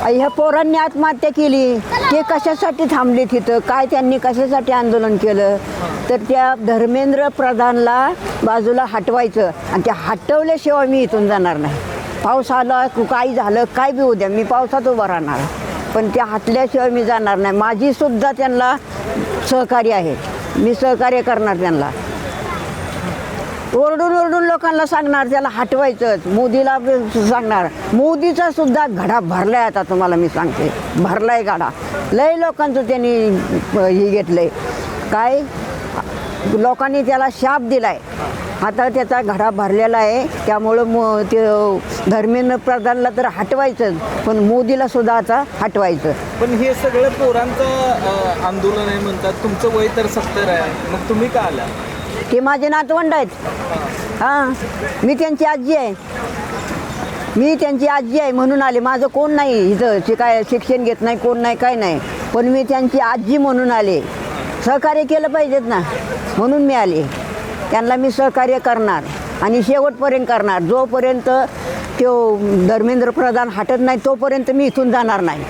ह्या पोरांनी आत्महत्या केली ते कशासाठी थांबले तिथं, काय त्यांनी कशासाठी आंदोलन केलं, तर त्या धर्मेंद्र प्रधानला बाजूला हटवायचं आणि त्या हटवल्याशिवाय मी इथून जाणार नाही. पाऊस आला काही झालं काय बी उद्या मी पावसात उभा राहणार, पण त्या हटल्याशिवाय मी जाणार नाही. माझी सुद्धा त्यांना सहकार्य आहे, मी सहकार्य करणार त्यांना. ओरडून ओरडून लोकांना सांगणार त्याला हटवायचंच, मोदीला सांगणार. मोदीचा सुद्धा घडा भरलाय, आता तुम्हाला मी सांगते भरलाय गाडा. लय लोकांचं त्यांनी हे घेतलंय, काय लोकांनी त्याला शाप दिलाय. आता त्याचा घडा भरलेला आहे. त्यामुळं ते धर्मेंद्र प्रधानला तर हटवायचंच, पण मोदीला सुद्धा आता हटवायचं. पण हे सगळं पोरांचं आंदोलन आहे म्हणतात, तुमचं वय तर 70 आहे, मग तुम्ही का आला? ते माझे नातवंड आहेत. हां, मी त्यांची आजी आहे, मी त्यांची आजी आहे म्हणून आले. माझं कोण नाही इथं, काय शिक्षण घेत नाही, कोण नाही, काय नाही, पण मी त्यांची आजी म्हणून आले. सहकार्य केलं पाहिजेत ना, म्हणून मी आले. त्यांना मी सहकार्य करणार आणि शेवटपर्यंत करणार. जोपर्यंत तो धर्मेंद्र प्रधान हटत नाही तोपर्यंत मी इथून जाणार नाही.